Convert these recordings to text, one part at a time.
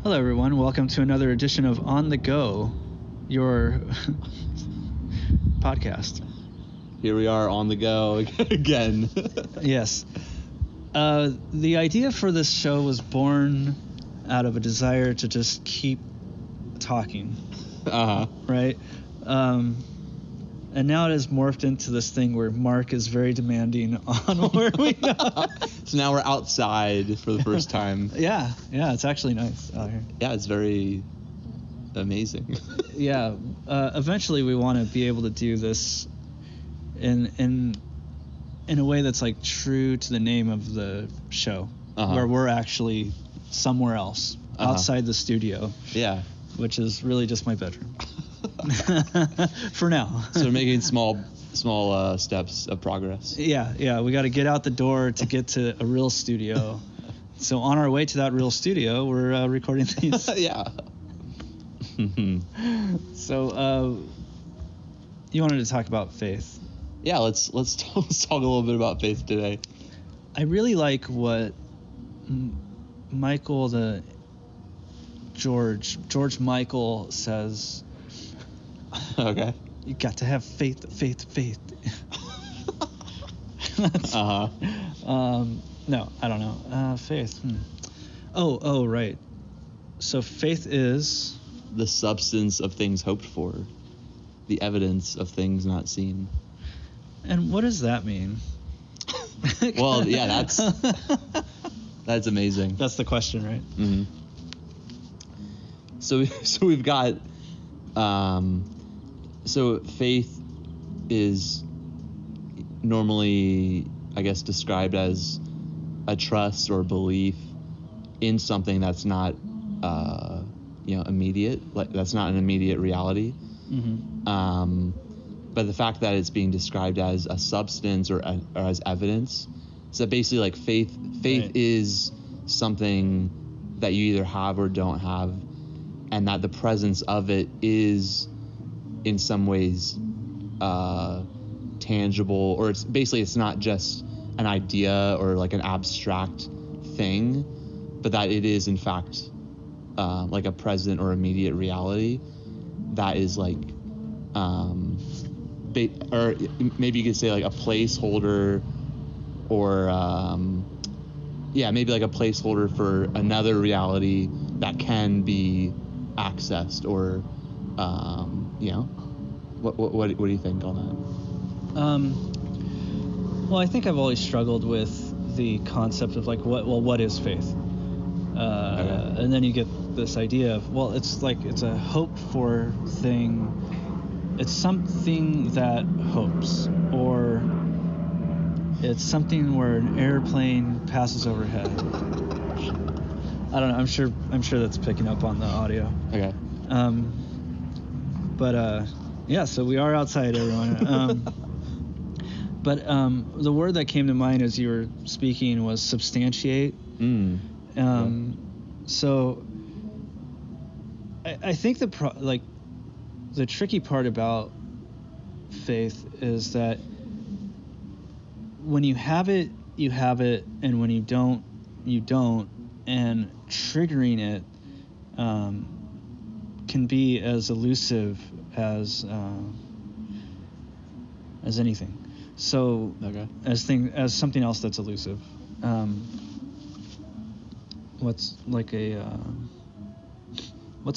Hello, everyone. Welcome to another edition of On the Go, your podcast. Here we are on the go again. Yes. The idea for this show was born out of a desire to just keep talking. Right? And now it has morphed into this thing where Mark is very demanding on where we go. So now we're outside for the first time. Yeah, it's actually nice out here. Yeah, it's very amazing. Yeah, eventually we want to be able to do this in a way that's like true to the name of the show, where we're actually somewhere else outside the studio. Yeah, which is really just my bedroom. For now. So we're making small steps of progress. Yeah, we got to get out the door to get to a real studio. So on our way to that real studio, we're recording these. Yeah. So you wanted to talk about faith. Yeah, let's talk a little bit about faith today. I really like what George Michael says. Okay. You got to have faith. No, I don't know. Faith. Oh, right. So faith is the substance of things hoped for, the evidence of things not seen. And what does that mean? Well, yeah, that's amazing. That's the question, right? Mm-hmm. So we've got, so faith is normally, I guess, described as a trust or belief in something that's not, immediate, like that's not an immediate reality. Mm-hmm. But the fact that it's being described as a substance or as evidence, so basically like faith right. is something that you either have or don't have, and that the presence of it is in some ways tangible, or it's not just an idea or like an abstract thing, but that it is in fact like a present or immediate reality that is like or maybe you could say like a placeholder, or maybe like a placeholder for another reality that can be accessed, or what do you think on that? Well, I think I've always struggled with the concept of like what is faith? Okay. And then you get this idea of, well, it's a hoped for thing. It's something that hopes, or it's something where an airplane passes overhead. I don't know. I'm sure that's picking up on the audio. Okay. So we are outside, everyone. But the word that came to mind as you were speaking was substantiate. So I think the tricky part about faith is that when you have it, and when you don't, you don't, and triggering it can be as elusive as anything. So okay. as something else that's elusive. What's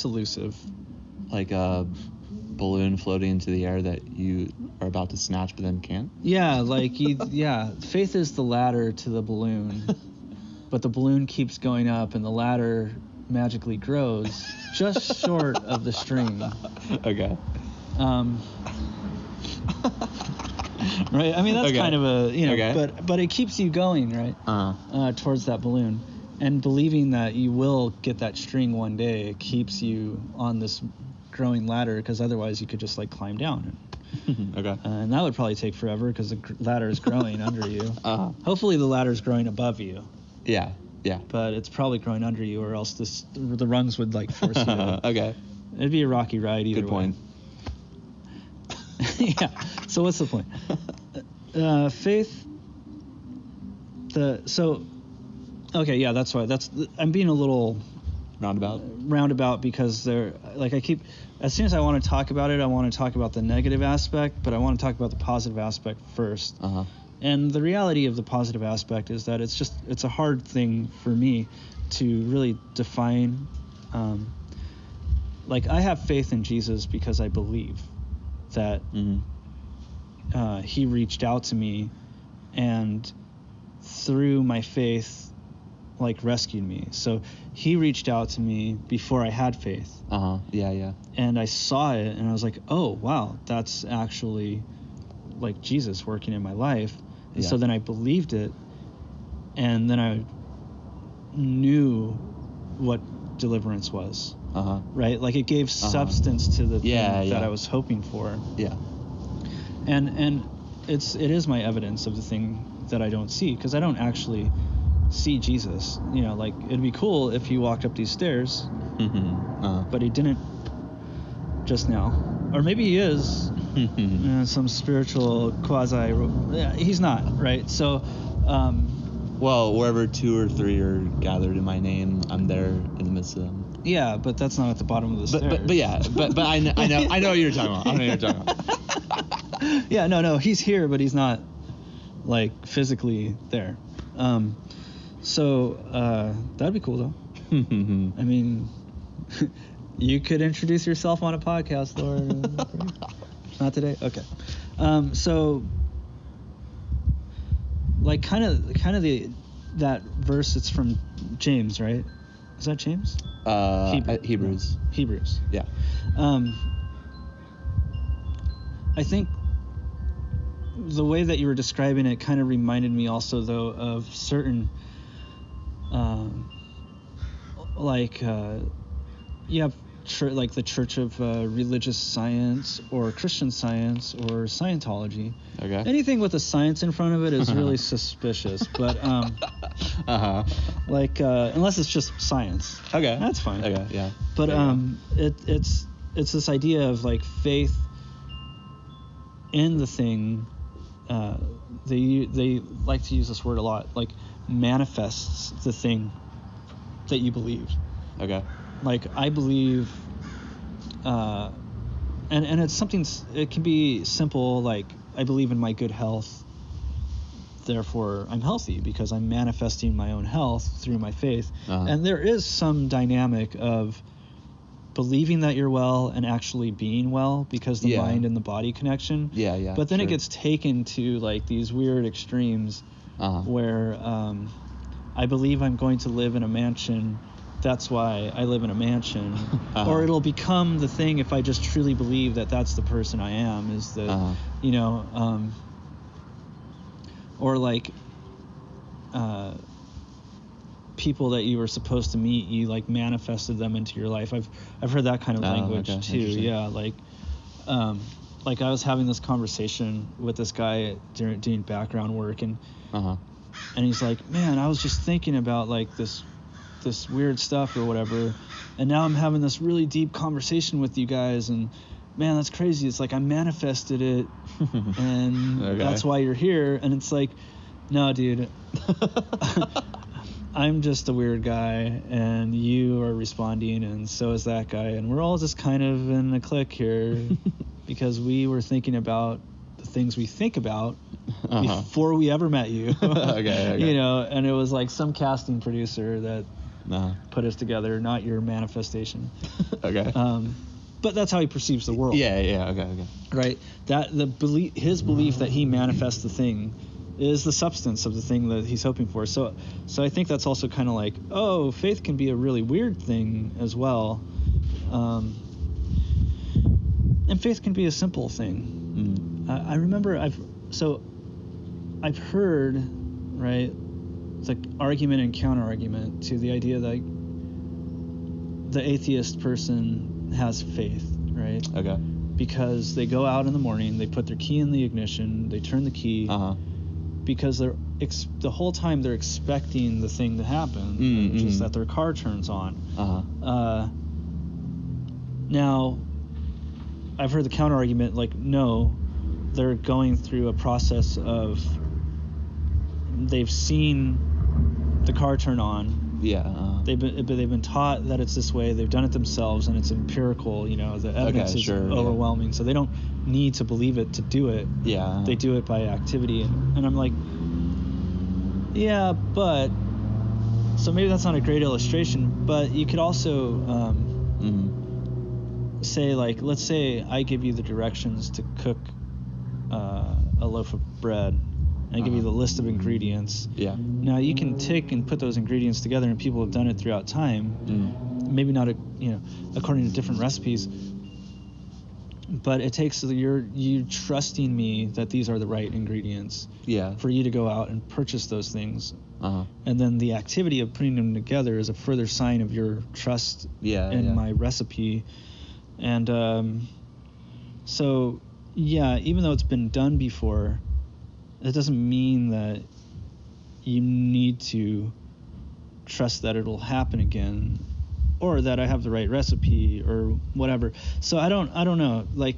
elusive? Like a balloon floating into the air that you are about to snatch but then can't? Yeah, faith is the ladder to the balloon. But the balloon keeps going up and the ladder magically grows just short of the string. Okay. Right? I mean, that's kind of a, okay. but it keeps you going, right? Towards that balloon. And believing that you will get that string one day, it keeps you on this growing ladder, because otherwise you could just like climb down. Okay. And that would probably take forever because the ladder is growing under you. Hopefully the ladder is growing above you. Yeah. But it's probably growing under you, or else the rungs would like force you to. Okay. It'd be a rocky ride either way. Good point. Yeah. So what's the point? Faith. Okay, yeah, that's why. I'm being a little roundabout because they're like, as soon as I want to talk about it, I want to talk about the negative aspect, but I want to talk about the positive aspect first. And the reality of the positive aspect is that it's a hard thing for me to really define. Like, I have faith in Jesus because I believe that he reached out to me and through my faith, like, rescued me. So he reached out to me before I had faith. Yeah. And I saw it and I was like, oh, wow, that's actually like Jesus working in my life. And so then I believed it, and then I knew what deliverance was. Right? Like, it gave substance to the thing that I was hoping for. Yeah. And it is my evidence of the thing that I don't see, because I don't actually see Jesus. You know, like, it'd be cool if he walked up these stairs, but he didn't just now. Or maybe he is. Some spiritual quasi. Yeah, he's not, right? So, well, wherever 2 or 3 are gathered in my name, I'm there in the midst of them. Yeah, but that's not at the bottom of the stairs. But I know what you're talking about. I know what you're talking about. Yeah, no, he's here, but he's not, like, physically there. So that'd be cool though. I mean, you could introduce yourself on a podcast, Laura. Not today? Okay. So, like, kind of that verse, it's from James, right? Is that James? Hebrews. Hebrews. Yeah. I think the way that you were describing it kind of reminded me also, though, of certain, you have like the Church of Religious Science or Christian Science or Scientology. Okay. Anything with a science in front of it is really suspicious. But unless it's just science. Okay. That's fine. Okay. Yeah. But it's this idea of, like, faith in the thing. They like to use this word a lot, like, manifests the thing that you believe. Okay. Like, I believe, and it's something, it can be simple, like, I believe in my good health, therefore I'm healthy because I'm manifesting my own health through my faith. And there is some dynamic of believing that you're well and actually being well, because the mind and the body connection. Yeah. But then it gets taken to, like, these weird extremes where I believe I'm going to live in a mansion. That's why I live in a mansion. Or it'll become the thing if I just truly believe that that's the person I am, is that, you know, or like people that you were supposed to meet, you, like, manifested them into your life. I've heard that kind of language too. Yeah, like I was having this conversation with this guy doing background work, and he's like, man, I was just thinking about, like, this weird stuff or whatever, and now I'm having this really deep conversation with you guys, and man, that's crazy. It's like I manifested it, and that's why you're here. And it's like, no, dude, I'm just a weird guy, and you are responding, and so is that guy, and we're all just kind of in a clique here because we were thinking about the things we think about before we ever met you. Okay. You know, and it was like some casting producer that put us together, not your manifestation. Okay. But that's how he perceives the world. Yeah. Okay. Right. That his belief that he manifests the thing is the substance of the thing that he's hoping for. So I think that's also kind of like, oh, faith can be a really weird thing as well. And faith can be a simple thing. I remember I've heard, right, it's like argument and counter argument to the idea that the atheist person has faith, right? Okay. Because they go out in the morning, they put their key in the ignition, they turn the key, because they're the whole time they're expecting the thing to happen, which is that their car turns on. Now, I've heard the counter argument, like, no, they're going through a process of they've seen the car turn on, Yeah. They've been taught that it's this way. They've done it themselves, and it's empirical. The evidence is overwhelming, so they don't need to believe it to do it. Yeah. They do it by activity, and I'm like, yeah, but so maybe that's not a great illustration. But you could also say, like, let's say I give you the directions to cook a loaf of bread. And I give you the list of ingredients. Yeah. Now you can take and put those ingredients together, and people have done it throughout time. Maybe not, according to different recipes. But it takes you trusting me that these are the right ingredients. Yeah. For you to go out and purchase those things. Uh-huh. And then the activity of putting them together is a further sign of your trust in my recipe. And so, even though it's been done before, it doesn't mean that you need to trust that it'll happen again, or that I have the right recipe or whatever. So I don't know. Like,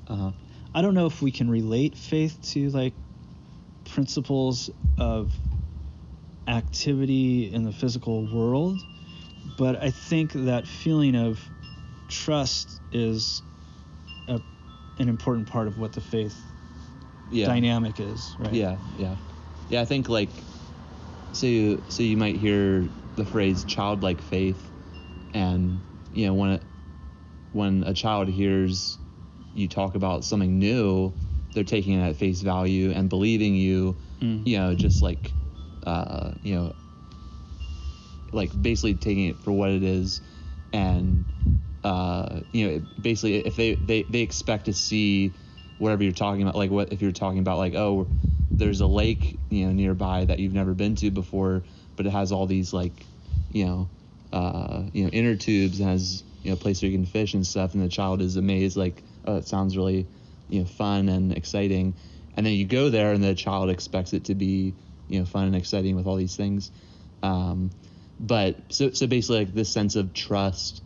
I don't know if we can relate faith to, like, principles of activity in the physical world, but I think that feeling of trust is an important part of what the faith dynamic is, right? Yeah. I think, like, so you might hear the phrase childlike faith, and when a child hears you talk about something new, they're taking it at face value and believing you, just like like basically taking it for what it is, and basically if they expect to see whatever you're talking about, like what if you're talking about, like, oh, there's a lake nearby that you've never been to before, but it has all these, like, inner tubes, and has a place where you can fish and stuff, and the child is amazed, like, oh, that sounds really fun and exciting, and then you go there and the child expects it to be fun and exciting with all these things, but so basically, like, this sense of trust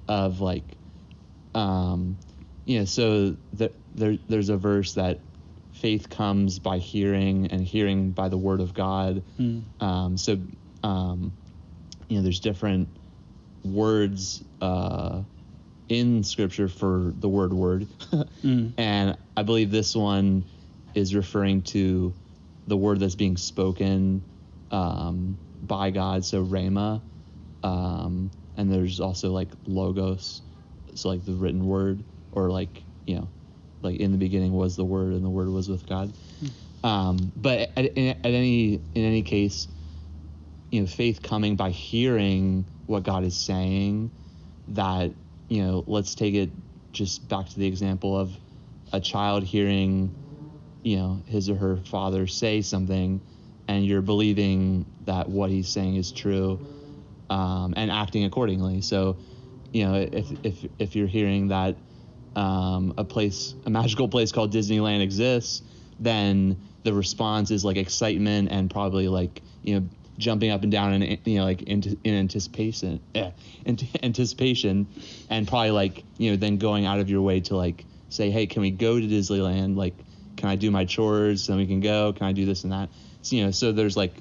of, like, so there's a verse that faith comes by hearing, and hearing by the word of God. There's different words in Scripture for the word, and I believe this one is referring to the word that's being spoken by God, so rhema, and there's also, like, logos, so, like, the written word, or, like, like, in the beginning was the word, and the word was with God. But in any case, faith coming by hearing what God is saying, that, let's take it just back to the example of a child hearing, his or her father say something, and you're believing that what he's saying is true, and acting accordingly. So, if you're hearing that a magical place called Disneyland exists, then the response is, like, excitement, and probably, like, jumping up and down in like in anticipation, and probably, like, then going out of your way to, like, say, hey, can we go to Disneyland? Like, can I do my chores? Then we can go. Can I do this and that? So, so there's, like,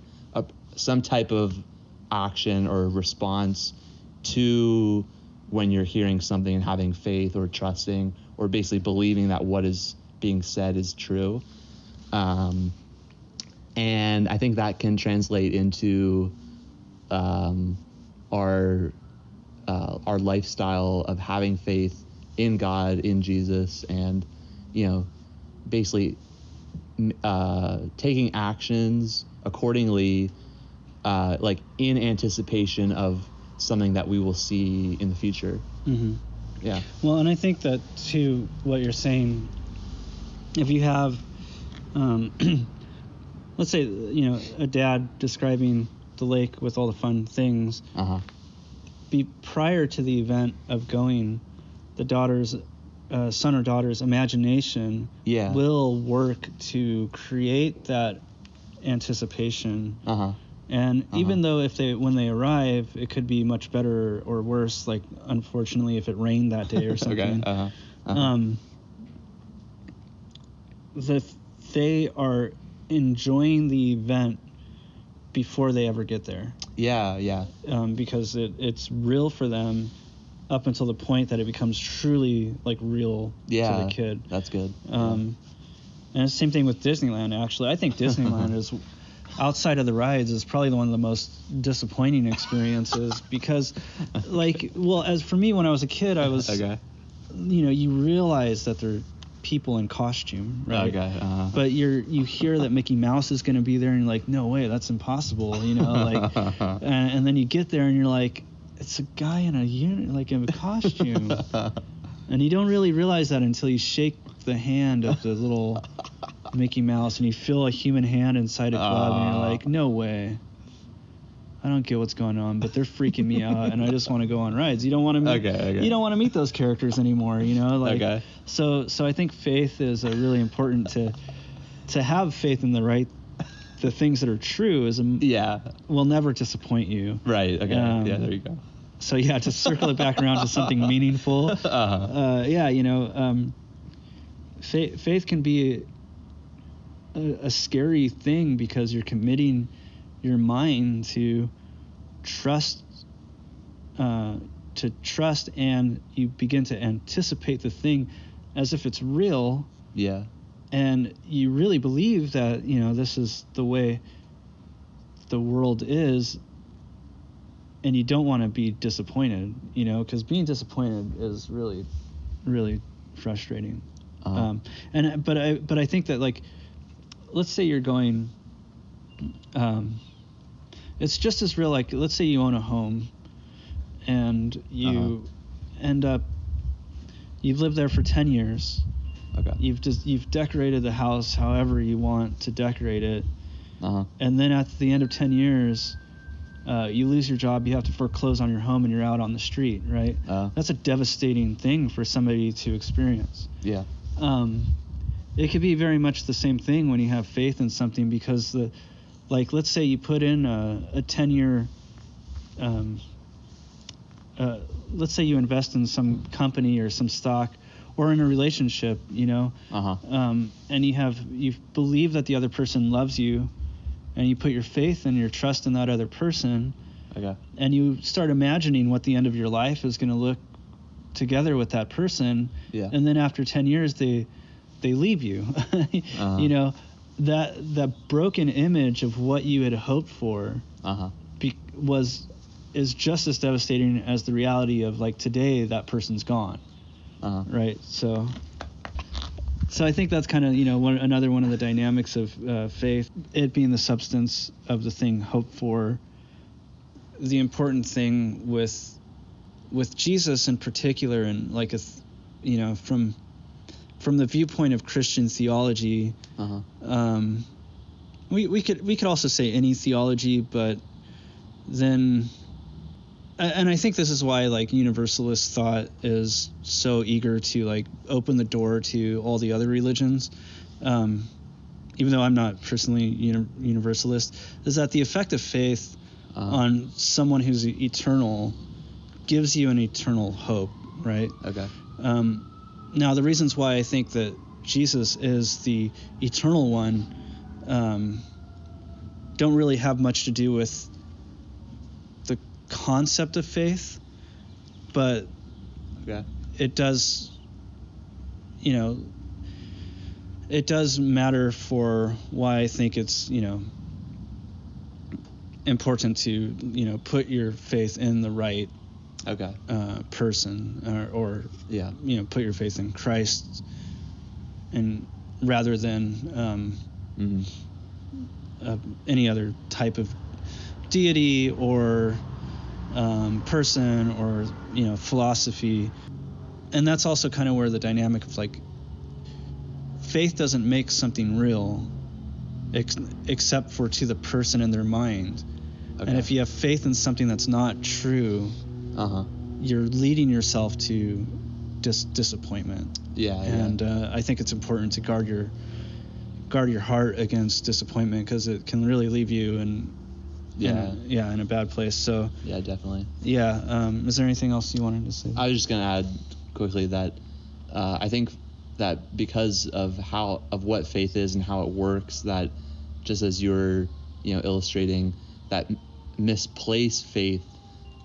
some type of action or response to when you're hearing something and having faith or trusting or basically believing that what is being said is true. And I think that can translate into our lifestyle of having faith in God, in Jesus, and, basically taking actions accordingly, like, in anticipation of something that we will see in the future. Mm-hmm. Yeah. Well, and I think that, too, what you're saying, if you have, let's say, a dad describing the lake with all the fun things, prior to the event of going, the daughter's son or daughter's imagination will work to create that anticipation. And even though when they arrive, it could be much better or worse, like, unfortunately, if it rained that day or something, that they are enjoying the event before they ever get there. Yeah. Because it's real for them up until the point that it becomes truly like real to the kid. That's good. And it's the same thing with Disneyland, actually. I think Disneyland is, outside of the rides, is probably one of the most disappointing experiences because, like, well, as for me when I was a kid, I was, you realize that they're people in costume, right? But you hear that Mickey Mouse is going to be there, and you're like, no way, that's impossible, like, and then you get there and you're like, it's a guy in a costume, and you don't really realize that until you shake the hand of the little Mickey Mouse and you feel a human hand inside a glove, and you're like, no way. I don't get what's going on, but they're freaking me out, and I just want to go on rides. You don't want to meet, you don't want to meet those characters anymore, So I think faith is really important to have faith in the things that are true will never disappoint you. Right. Okay. There you go. So to circle it back around to something meaningful. Faith can be a scary thing because you're committing your mind to trust, and you begin to anticipate the thing as if it's real. Yeah. And you really believe that, this is the way the world is, and you don't want to be disappointed, because being disappointed is really, really frustrating. But I think that, like, let's say you're going, it's just as real. Like, let's say you own a home, and you end up, you've lived there for 10 years. Okay. You've decorated the house however you want to decorate it, and then at the end of 10 years, you lose your job. You have to foreclose on your home, and you're out on the street. Right. That's a devastating thing for somebody to experience. Yeah. It could be very much the same thing when you have faith in something, because let's say you put in a 10-year, let's say you invest in some company or some stock, or in a relationship, and you believe that the other person loves you, and you put your faith and your trust in that other person, and you start imagining what the end of your life is going to look together with that person, and then after 10 years they leave you. That broken image of what you had hoped for is just as devastating as the reality of, like, today that person's gone. Right. So I think that's kind of another one of the dynamics of faith, it being the substance of the thing hoped for. The important thing with Jesus in particular, and like from the viewpoint of Christian theology, we could also say any theology, but then, and I think this is why, like, universalist thought is so eager to, like, open the door to all the other religions, even though I'm not personally universalist, is that the effect of faith on someone who's eternal gives you an eternal hope, right? Okay. Now, the reasons why I think that Jesus is the eternal one don't really have much to do with the concept of faith, but it does, it does matter for why I think it's, important to, put your faith in the right person, or put your faith in Christ, and rather than any other type of deity or person or philosophy. And that's also kind of where the dynamic of, like, faith doesn't make something real except for to the person in their mind. And if you have faith in something that's not true, you're leading yourself to disappointment. And I think it's important to guard your heart against disappointment, because it can really leave you in a bad place. So definitely. Is there anything else you wanted to say? I was just gonna add quickly that I think that because of what faith is and how it works, that just as you're illustrating, that misplaced faith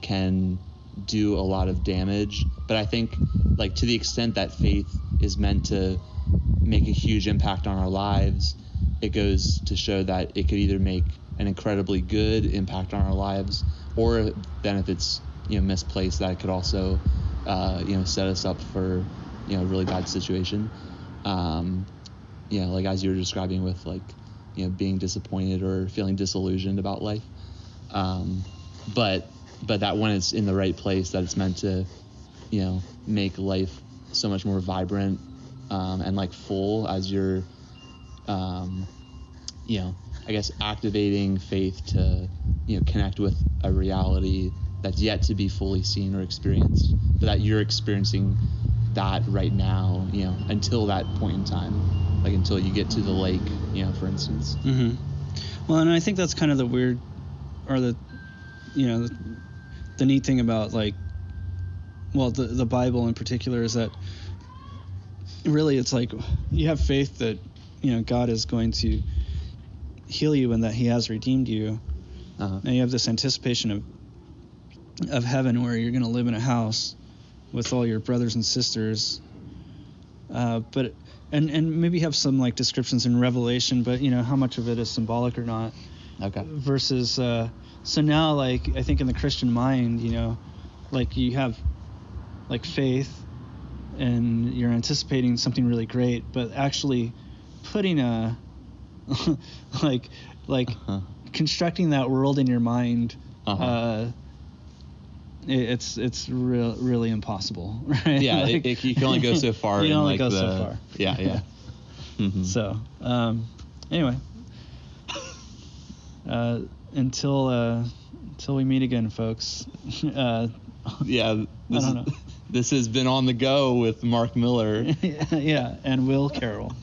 can do a lot of damage. But I think, like, to the extent that faith is meant to make a huge impact on our lives, it goes to show that it could either make an incredibly good impact on our lives, or then if it's, misplaced, that it could also set us up for a really bad situation. Like as you were describing with, like, being disappointed or feeling disillusioned about life. But that when it's in the right place, that it's meant to, make life so much more vibrant and like full as you're, I guess activating faith to, connect with a reality that's yet to be fully seen or experienced, but that you're experiencing that right now, until that point in time, like until you get to the lake, for instance. Mm-hmm. Well, and I think that's kind of the weird, or the neat thing about, like, well, the Bible in particular is that really it's like you have faith that, God is going to heal you and that he has redeemed you. And you have this anticipation of heaven where you're going to live in a house with all your brothers and sisters. But maybe have some, like, descriptions in Revelation, but, how much of it is symbolic or not. Okay. Versus, so now, like, I think in the Christian mind, like, you have, like, faith and you're anticipating something really great, but actually putting a, like, constructing that world in your mind, it's really impossible, right? Yeah, like, you can only go so far. You can only like go so far. Yeah. Mm-hmm. So, anyway, until we meet again, folks. Yeah, this has been On the Go with Mark Miller. Yeah, and Will Carroll,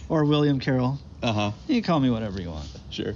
or William Carroll. You can call me whatever you want. Sure.